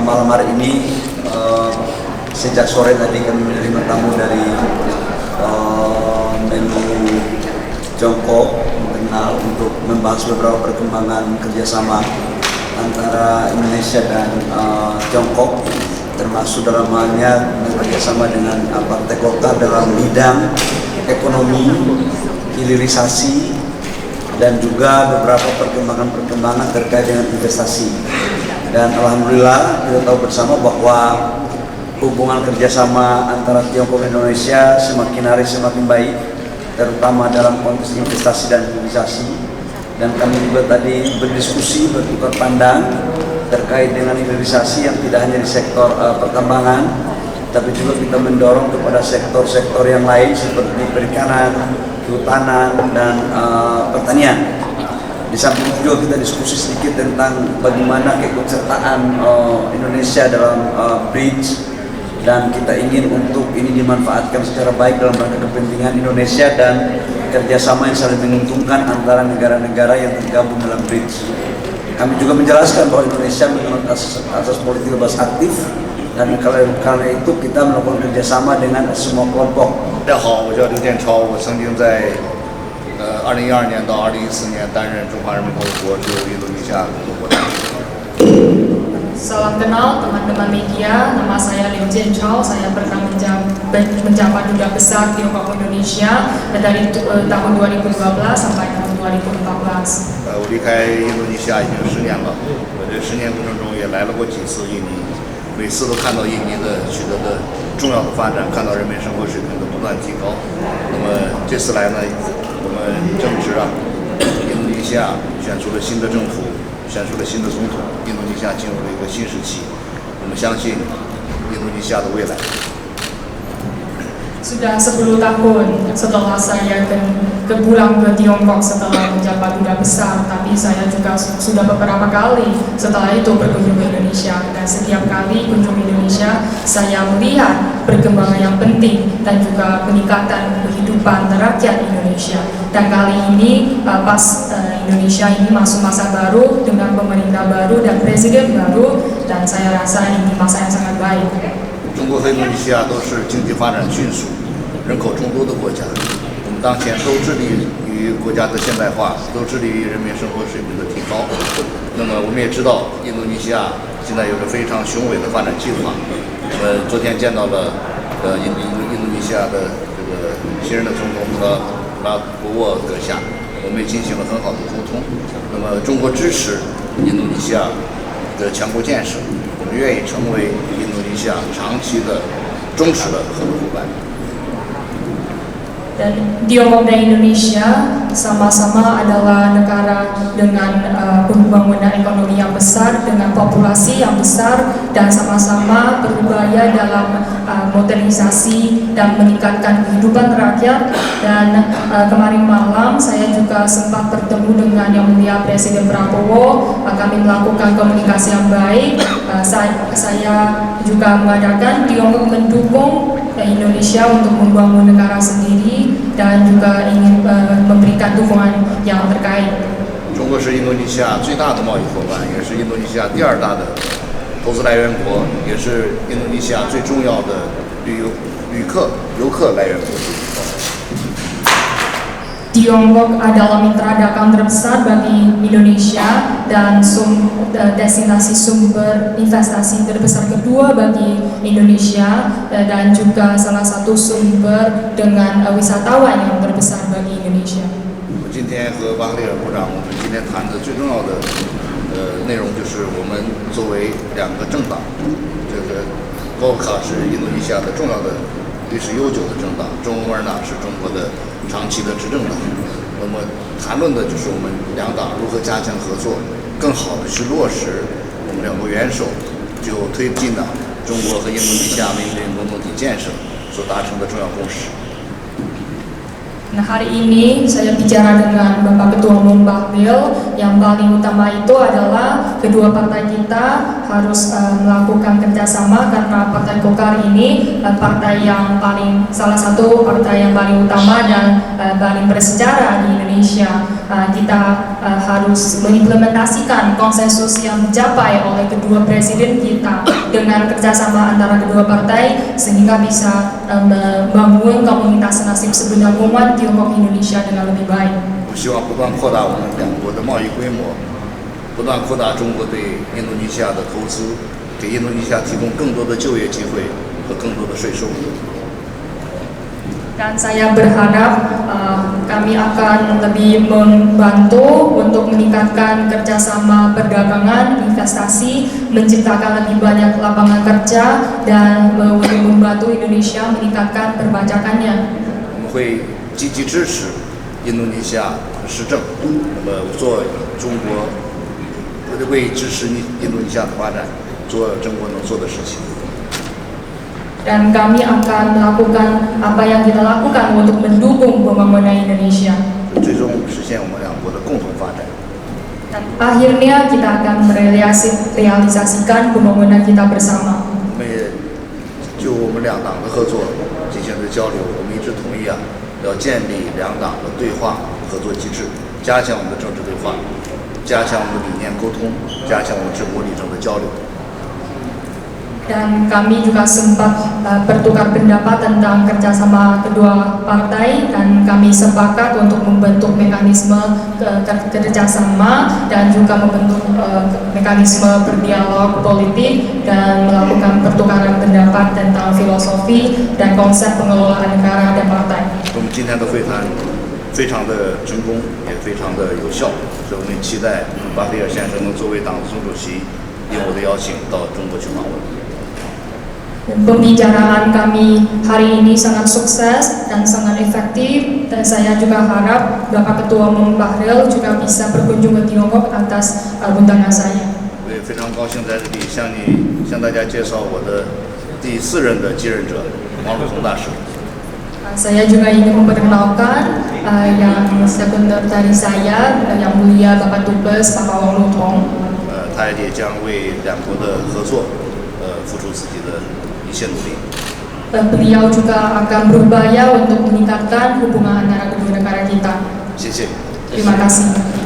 malam hari ini sejak sore tadi kami menerima tamu dari Menlu Tiongkok mengenal untuk membahas beberapa perkembangan kerjasama antara Indonesia dan Tiongkok, termasuk dalam halnya kerjasama dengan Partai Golkar dalam bidang ekonomi, hilirisasi, dan juga beberapa perkembangan terkait dengan investasi. Dan alhamdulillah kita tahu bersama bahwa hubungan kerjasama antara Tiongkok dan Indonesia semakin hari semakin baik, terutama dalam konteks investasi dan hilirisasi. Dan kami juga tadi berdiskusi, bertukar pandang terkait dengan hilirisasi yang tidak hanya di sektor pertambangan, tapi juga kita mendorong kepada sektor-sektor yang lain seperti perikanan, kehutanan, dan pertanian. Di samping itu juga kita diskusi sedikit tentang bagaimana keikutsertaan Indonesia dalam BRICS, dan kita ingin untuk ini dimanfaatkan secara baik dalam rangka kepentingan Indonesia dan kerjasama yang saling menguntungkan antara negara-negara yang tergabung dalam BRICS. Kami juga menjelaskan bahwa Indonesia menurut asas politik bebas aktif, dan karena itu kita melakukan kerjasama dengan semua kelompok. 大家好，我叫刘建超，我曾经在2012年到2014年担任中华人民共和国驻印度尼西亚工作国大使。 Salam kenal teman-teman media, nama saya Liu Jianchao, saya pernah menjabat duta besar Tiongkok Indonesia dari tahun 2012 sampai tahun 2014. 我离开印度尼西亚已经10年了，我这10年过程中也来了过几次印尼，每次都看到印尼的取得的重要的发展，看到人民生活水平的不断提高。那么这次来呢，我们正值印度尼西亚选出了新的政府。 选出了新的总统，印度尼西亚进入了一个新时期。我们相信印度尼西亚的未来。 Sudah 10 tahun setelah saya pulang ke Tiongkok setelah menjabat duta besar, tapi saya juga sudah beberapa kali setelah itu berkunjung ke Indonesia, dan setiap kali kunjung Indonesia saya melihat perkembangan yang penting dan juga peningkatan kehidupan rakyat Indonesia. Dan kali ini pas Indonesia ini masuk masa baru dengan pemerintah baru dan presiden baru, dan saya rasa ini masa yang sangat baik. 中国和印度尼西亚都是经济发展迅速、人口众多的国家。我们当前都致力于国家的现代化，都致力于人民生活水平的提高。那么我们也知道，印度尼西亚现在有着非常雄伟的发展计划。我们昨天见到了印度尼西亚的这个新任的总统拉博沃阁下，我们也进行了很好的沟通。那么中国支持印度尼西亚的强国建设。 我们愿意成为印度尼西亚长期的、忠实的合作伙伴。 Dan Tiongkok dan Indonesia sama-sama adalah negara dengan pembangunan ekonomi yang besar, dengan populasi yang besar, dan sama-sama berupaya dalam modernisasi dan meningkatkan kehidupan rakyat. Dan kemarin malam saya juga sempat bertemu dengan Yang Mulia Presiden Prabowo. Kami melakukan komunikasi yang baik. Saya juga mengadakan Tiongkok mendukung Indonesia untuk membangun negara sendiri dan juga ingin memberikan dukungan yang terkait. 中国是印度尼西亚最大的贸易伙伴，也是印度尼西亚第2大的投资来源国，也是印度尼西亚最重要的游客来源国。 Tiongkok adalah mitra dagang terbesar bagi Indonesia dan destinasi sumber investasi terbesar kedua bagi Indonesia, dan juga salah satu sumber dengan wisatawan yang terbesar bagi Indonesia. 我今天和巴克利尔部长，我们今天谈的最重要的内容就是我们作为2个政党，这个Golkar是印度尼西亚的重要的历史悠久的政党，中国共产党是中国的 长期的执政党，那么谈论的就是我们2党如何加强合作，更好的去落实我们2国元首就推进的中国和印度尼西亚命运共同体建设所达成的重要共识。 Nah, hari ini saya bicara dengan Bapak Ketua Umum Bahlil. Yang paling utama itu adalah kedua partai kita harus melakukan kerjasama karena Partai Golkar ini partai yang salah satu partai yang paling utama dan paling bersejarah di Indonesia. Kita harus mengimplementasikan konsensus yang dicapai oleh kedua presiden kita dengan kerjasama antara kedua partai sehingga bisa membangun komunitas nasib sebenar umat Tiongkok Indonesia dengan lebih baik. 我希望不断扩大我们两国的贸易规模，不断扩大中国对印度尼西亚的投资，给印度尼西亚提供更多的就业机会和更多的税收。 Dan saya berharap kami akan lebih membantu untuk meningkatkan kerjasama perdagangan, investasi, menciptakan lebih banyak lapangan kerja, dan untuk membantu Indonesia meningkatkan perpajakannya. 我们会积极支持印度尼西亚施政，那么做中国为支持印度尼西亚的发展，做中国能做的事情。 Dan kami akan melakukan apa yang kita lakukan untuk mendukung pembangunan Indonesia. 最终实现我们两国的共同发展。 Dan akhirnya kita akan merealisasikan pembangunan kita bersama. 我们也就我们两党的合作进行的交流，我们一致同意要建立两党的对话合作机制，加强我们的政治对话，加强我们的理念沟通，加强我们治国理政的交流。 Dan kami juga sempat bertukar pendapat tentang kerjasama kedua partai dan kami sepakat untuk membentuk mekanisme kerjasama dan juga membentuk mekanisme berdialog politik dan melakukan pertukaran pendapat tentang filosofi dan konsep pengelolaan negara dan partai. 我们今天的会谈非常的成功，也非常的有效，所以我们期待巴菲尔先生能作为党总主席应我的邀请到中国去访问。 Pembicaraan kami hari ini sangat sukses dan sangat efektif dan saya juga harap Bapak Ketua Umum Bahlil juga bisa berkunjung ke Tiongkok atas undangan saya. 我也非常高兴在这里向大家介绍我的第4任的继任者王鲁同大使。 Saya juga ingin memperkenalkan yang sekunder dari saya yang mulia Bapak Dubes Bapak Wang Lutong. 他也将为两国的合作付出自己的一切努力。 Beliau juga akan berupaya untuk meningkatkan hubungan antara kedua negara kita. 谢谢。 Terima kasih.